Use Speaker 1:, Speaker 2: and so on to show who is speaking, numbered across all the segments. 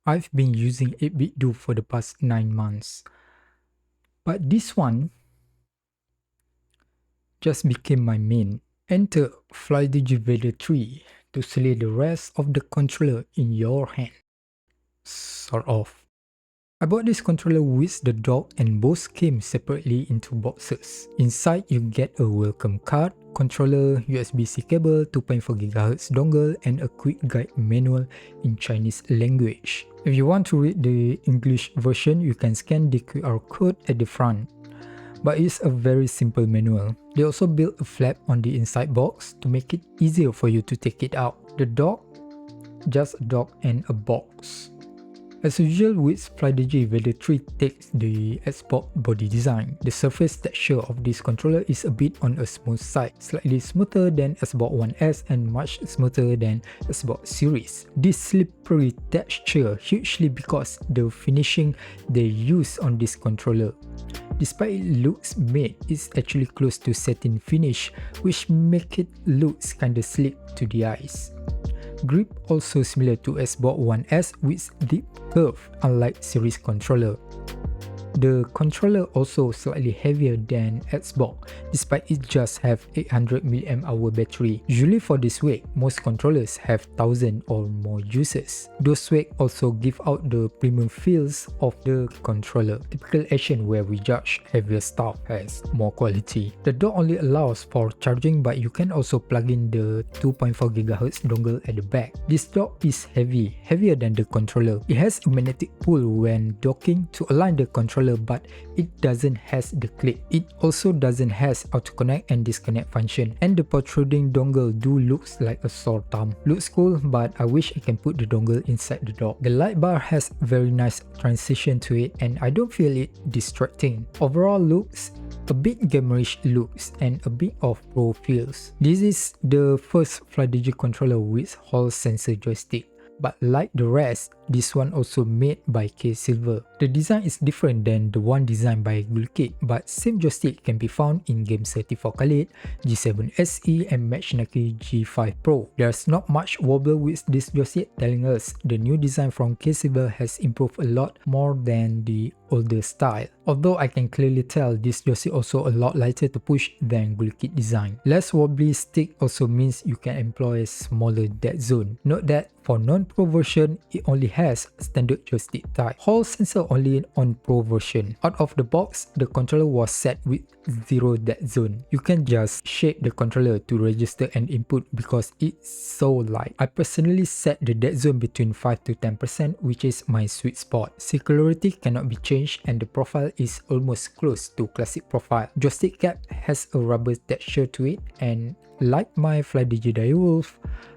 Speaker 1: I've been using 8-bit do for the past 9 months. But this one just became my main. Enter FlyDigi Vader 3 to slay the rest of the controller in your hand. Sort of. I bought this controller with the dock and both came separately into boxes. Inside you get a welcome card, controller, USB-C cable, 2.4 GHz dongle and a quick guide manual in Chinese language. If you want to read the English version, you can scan the QR code at the front. But it's a very simple manual. They also built a flap on the inside box to make it easier for you to take it out. The dock, just a dock and a box. As usual with FlyDigi, Vader 3 takes the Xbox body design. The surface texture of this controller is a bit on a smooth side, slightly smoother than Xbox One S and much smoother than Xbox Series. This slippery texture hugely because the finishing they use on this controller. Despite it looks matte, it's actually close to satin finish, which make it looks kinda slick to the eyes. Grip also similar to Xbox One S with deep curve, unlike series controller. The controller also slightly heavier than Xbox, despite it just have 800 mAh battery. Usually for this weight, most controllers have 1000 or more users. Those weight also give out the premium feels of the controller. Typical Asian where we judge heavier stuff has more quality. The dock only allows for charging, but you can also plug in the 2.4 GHz dongle at the back. This dock is heavier than the controller. It has a magnetic pull when docking to align the controller, but it doesn't has the click. It also doesn't has auto connect and disconnect function, and the protruding dongle do looks like a sore thumb. Looks cool, but I wish I can put the dongle inside the dock. The light bar has very nice transition to it and I don't feel it distracting. Overall looks a bit gamerish looks and a bit of pro feels. This is the first FlyDigi controller with Hall sensor joystick. But like the rest, this one also made by K-Silver. The design is different than the one designed by Gulkit, but same joystick can be found in Game 34 Khalid, G7 SE and Matchnaki G5 Pro. There's not much wobble with this joystick, telling us the new design from K-Silver has improved a lot more than the older style. Although I can clearly tell this joystick also a lot lighter to push than Gulkit design. Less wobbly stick also means you can employ a smaller dead zone. Note that for non-pro version, it only has standard joystick type. Hall sensor only on pro version. Out of the box, the controller was set with 0 dead zone. You can just shake the controller to register an input because it's so light. I personally set the dead zone between 5 to 10%, which is my sweet spot. Circularity cannot be changed and the profile is almost close to classic profile. Joystick cap has a rubber texture to it, and like my FlyDigi Direwolf,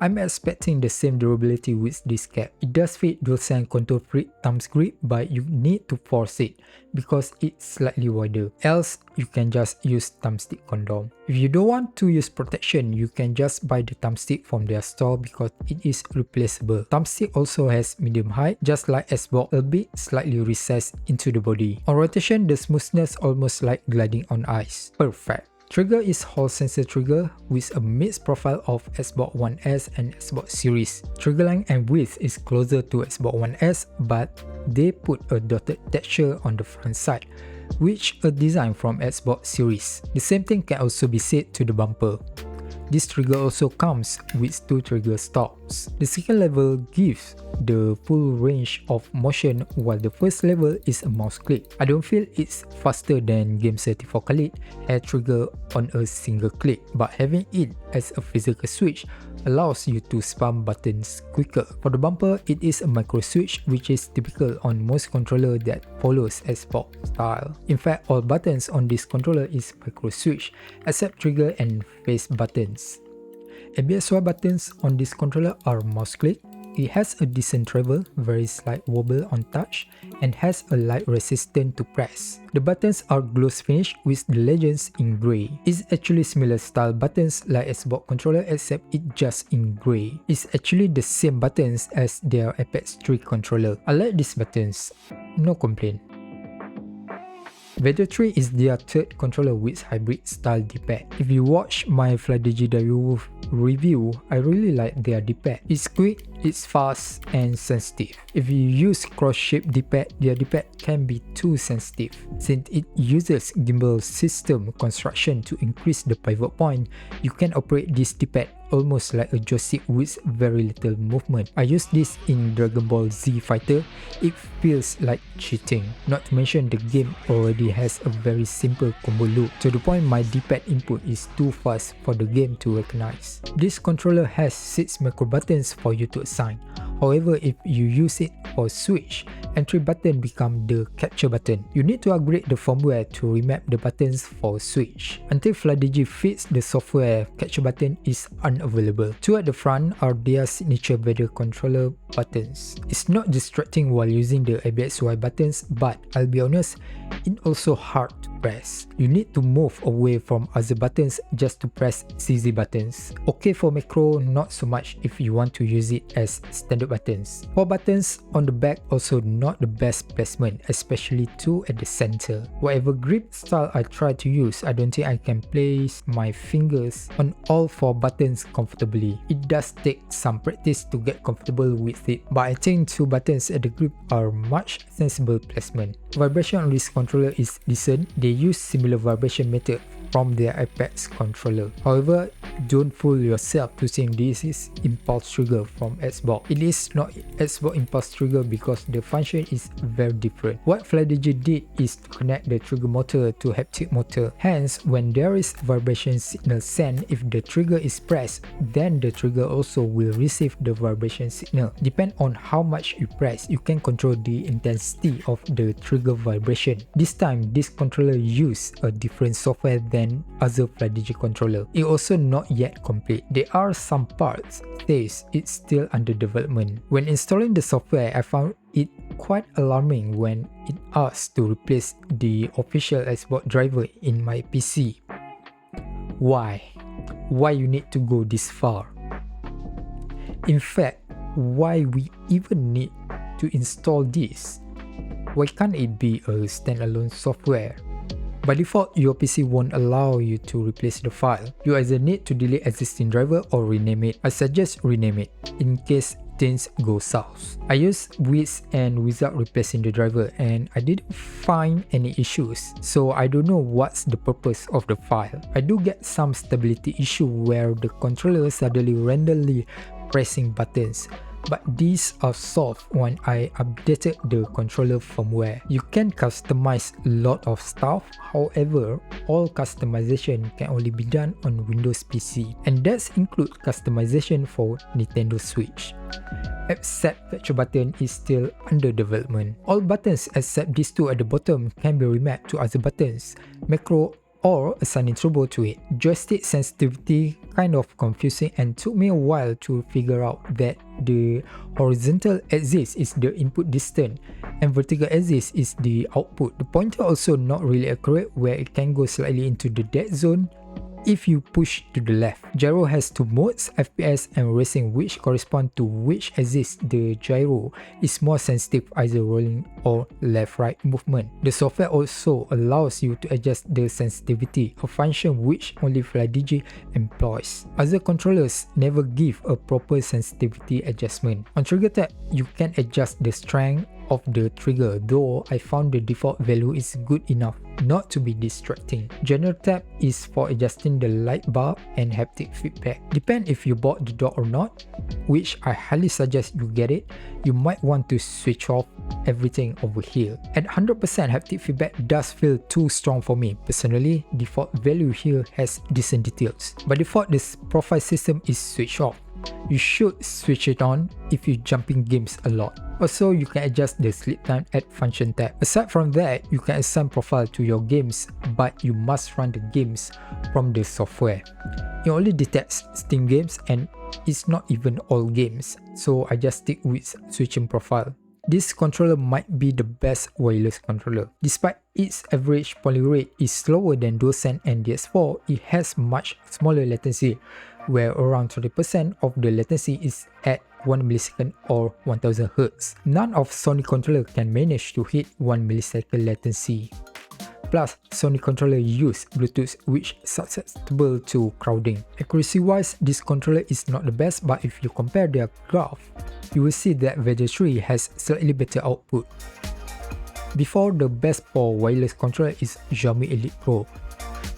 Speaker 1: I'm expecting the same durability with this cap. It does fit DualSense control free thumb grip, but you need to force it because it's slightly wider. Else, you can just use thumbstick condom. If you don't want to use protection, you can just buy the thumbstick from their store because it is replaceable. Thumbstick also has medium height, just like Xbox, albeit slightly recessed into the body. On rotation, the smoothness almost like gliding on ice. Perfect. Trigger is Hall sensor trigger with a mixed profile of Xbox One S and Xbox Series. Trigger length and width is closer to Xbox One S, but they put a dotted texture on the front side, which a design from Xbox Series. The same thing can also be said to the bumper. This trigger also comes with 2 trigger stops. The second level gives the full range of motion while the first level is a mouse click. I don't feel it's faster than Game 34 Khalid hair trigger on a single click, but having it as a physical switch allows you to spam buttons quicker. For the bumper, it is a micro switch, which is typical on most controller that follows Xbox style. In fact, all buttons on this controller is micro switch except trigger and face buttons. ABXY buttons on this controller are mouse click. It has a decent travel, very slight wobble on touch, and has a light resistance to press. The buttons are gloss finish with the legends in grey. It's actually similar style buttons like Xbox controller except it just in grey. It's actually the same buttons as their Apex 3 controller. I like these buttons, no complaint. Vader 3 is their third controller with hybrid style D-pad. If you watch my FlyDigi Direwolf review, I really like their D-pad. It's quick, It's fast and sensitive. If you use cross-shaped D-pad, your D-pad can be too sensitive. Since it uses gimbal system construction to increase the pivot point, you can operate this D-pad almost like a joystick with very little movement. I use this in Dragon Ball Z Fighter. It feels like cheating. Not to mention the game already has a very simple combo loop, to the point my D-pad input is too fast for the game to recognize. This controller has 6 macro buttons for you to assign. However, if you use it for switch, entry button become the capture button. You need to upgrade the firmware to remap the buttons for switch. Until FlyDigi fits the software, capture button is unavailable. 2 at the front are their signature Vader controller buttons. It's not distracting while using the ABXY buttons, but I'll be honest, it's also hard to press. You need to move away from other buttons just to press CZ buttons. Okay for macro, not so much if you want to use it as standard buttons. 4 buttons on the back, also not the best placement, especially 2 at the center. Whatever grip style I try to use, I don't think I can place my fingers on all 4 buttons comfortably. It does take some practice to get comfortable with it, but I think 2 buttons at the grip are much sensible placement. Vibration on this controller is decent. They use similar vibration method from their Apex controller. However, don't fool yourself to think this is impulse trigger from Xbox. It is not Xbox impulse trigger because the function is very different. What FlyDigi did is to connect the trigger motor to haptic motor. Hence, when there is vibration signal sent, if the trigger is pressed, then the trigger also will receive the vibration signal. Depend on how much you press, you can control the intensity of the trigger vibration. This time, this controller use a different software than other FlyDigi controller. It also not yet complete. There are some parts says it's still under development. When installing the software, I found it quite alarming when it asked to replace the official Xbox driver in my PC. Why? Why you need to go this far? In fact, why we even need to install this? Why can't it be a standalone software? By default, your PC won't allow you to replace the file. You either need to delete existing driver or rename it. I suggest rename it in case things go south. I used with and without replacing the driver and I didn't find any issues, so I don't know what's the purpose of the file. I do get some stability issue where the controller suddenly randomly pressing buttons, but these are solved when I updated the controller firmware. You can customize a lot of stuff, however, all customization can only be done on Windows PC, and that includes customization for Nintendo Switch. Except capture button is still under development. All buttons except these 2 at the bottom can be remapped to other buttons, macro or assigning turbo to it. Joystick sensitivity kind of confusing and took me a while to figure out that the horizontal axis is the input distance and vertical axis is the output. The pointer also not really accurate where it can go slightly into the dead zone if you push to the left. Gyro has 2 modes, FPS and racing, which correspond to which axis the gyro is more sensitive, either rolling or left-right movement. The software also allows you to adjust the sensitivity, a function which only FlyDigi employs. Other controllers never give a proper sensitivity adjustment. On trigger tab, you can adjust the strength of the trigger, though I found the default value is good enough not to be distracting. General tab is for adjusting the light bar and haptic feedback. Depend if you bought the dock or not, which I highly suggest you get it. You might want to switch off everything over here. At 100%, haptic feedback does feel too strong for me. Personally, default value here has decent details. By default, this profile system is switched off. You should switch it on if you jumping games a lot. Also, you can adjust the sleep time at function tab. Aside from that, you can assign profile to your games, but you must run the games from the software. It only detects Steam games and it's not even all games, so I just stick with switching profile. This controller might be the best wireless controller. Despite its average polling rate is slower than DualSense and DS4, it has much smaller latency, where around 30% of the latency is at 1 millisecond or 1000 Hz. None of Sony controller can manage to hit 1 millisecond latency. Plus, Sony controller use Bluetooth which is susceptible to crowding. Accuracy wise, this controller is not the best, but if you compare their graph, you will see that Vader 3 has slightly better output. Before, the best for wireless controller is Xiaomi Elite Pro,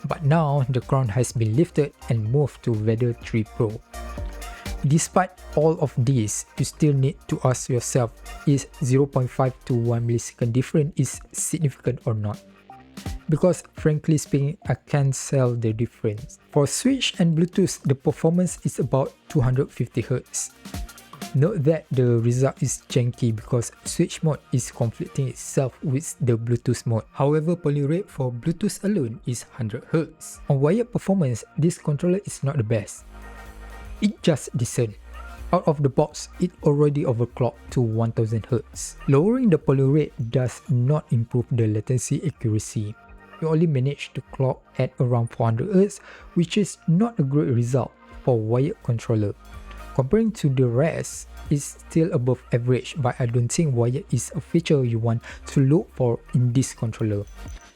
Speaker 1: but now the crown has been lifted and moved to Vader 3 Pro. Despite all of this, you still need to ask yourself, is 0.5 to 1 millisecond difference is significant or not? Because frankly speaking, I can't tell the difference. For Switch and Bluetooth, the performance is about 250 Hz. Note that the result is janky because Switch mode is conflicting itself with the Bluetooth mode. However, poly rate for Bluetooth alone is 100 Hz. On wired performance, this controller is not the best. It's just decent. Out of the box, it already overclocked to 1000 Hz. Lowering the poly rate does not improve the latency accuracy. You only manage to clock at around 400 Hz, which is not a great result for wired controller. Comparing to the rest, it's still above average, but I don't think wired is a feature you want to look for in this controller.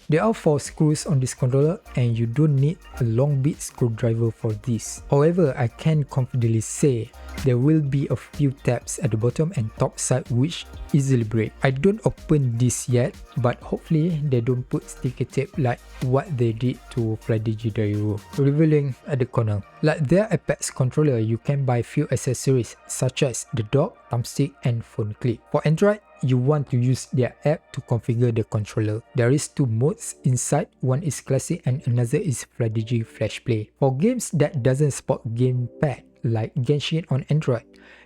Speaker 1: There are 4 screws on this controller and you don't need a long bit screwdriver for this. However, I can confidently say there will be a few tabs at the bottom and top side which easily break. I don't open this yet, but hopefully they don't put sticky tape like what they did to FlyDigi Gyro, revealing at the corner. Like their Apex controller, you can buy few accessories such as the dock, thumbstick and phone clip. For Android, you want to use their app to configure the controller. There is 2 modes inside, one is classic and another is FlyDigi Flash Play. For games that doesn't support gamepad like Genshin on Android,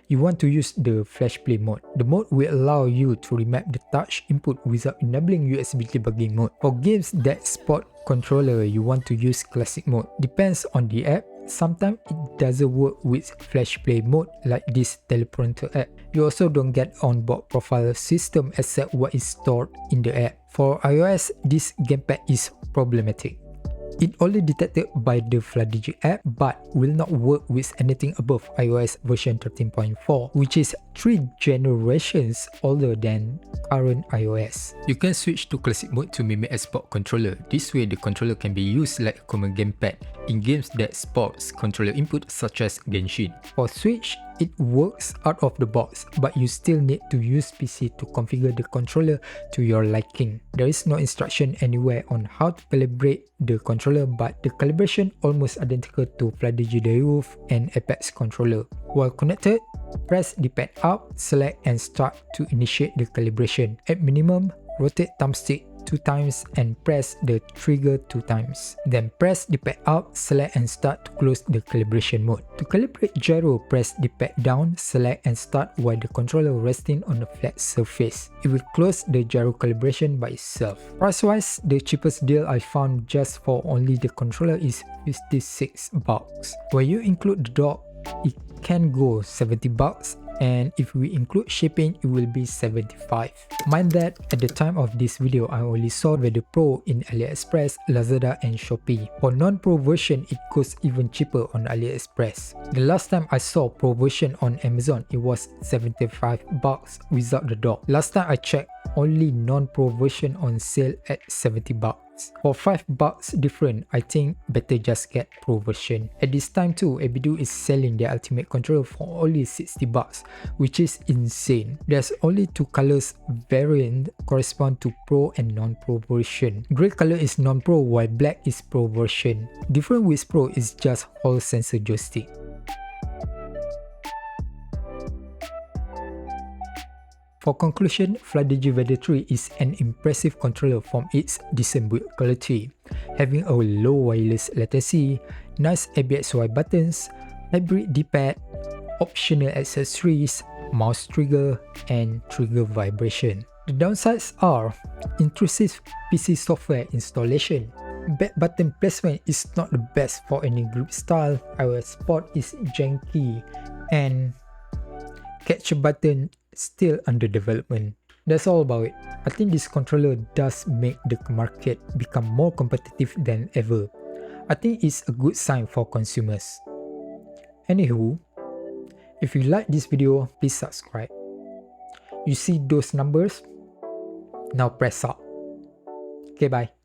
Speaker 1: you want to use the Flash Play mode. The mode will allow you to remap the touch input without enabling USB debugging mode. For games that support controller, you want to use classic mode. Depends on the app. Sometimes it doesn't work with Flash Play mode like this teleprompter app. You also don't get onboard profile system except what is stored in the app. For iOS, this gamepad is problematic. It only detected by the FlyDigi app but will not work with anything above iOS version 13.4, which is 3 generations older than current iOS. You can switch to classic mode to mimic a sport controller. This way the controller can be used like a common gamepad in games that sports controller input such as Genshin. For Switch, it works out of the box, but you still need to use PC to configure the controller to your liking. There is no instruction anywhere on how to calibrate the controller, but the calibration almost identical to FlyDigi Gyro and Apex controller. While connected, press the pad up, select and start to initiate the calibration. At minimum, rotate thumbstick 2 times and press the trigger 2 times. Then press the pad up, select and start to close the calibration mode. To calibrate gyro, press the pad down, select and start while the controller resting on a flat surface. It will close the gyro calibration by itself. Price wise, the cheapest deal I found just for only the controller is 56 bucks. When you include the dock, it can go 70 bucks. And if we include shipping, it will be 75. Mind that at the time of this video, I only saw Vader Pro in AliExpress, Lazada and Shopee. For non-Pro version, it goes even cheaper on AliExpress. The last time I saw Pro version on Amazon, it was 75 bucks without the dock. Last time I checked, only non-Pro version on sale at 70 bucks. For 5 bucks different, I think better just get Pro version. At this time too, ABXY is selling their ultimate controller for only 60 bucks, which is insane. There's only 2 colors variant correspond to Pro and non-Pro version. Grey color is non-Pro while black is Pro version. Different with Pro is just Hall sensor joystick. For conclusion, FlyDigi Vader 3 is an impressive controller from its decent build quality, having a low wireless latency, nice ABXY buttons, hybrid D-pad, optional accessories, mouse trigger, and trigger vibration. The downsides are intrusive PC software installation. Back button placement is not the best for any grip style, iOS port is janky, and capture button still under development. That's all about it. I think this controller does make the market become more competitive than ever. I think it's a good sign for consumers. Anywho, if you like this video, please subscribe. You see those numbers? Now press up. Okay, bye.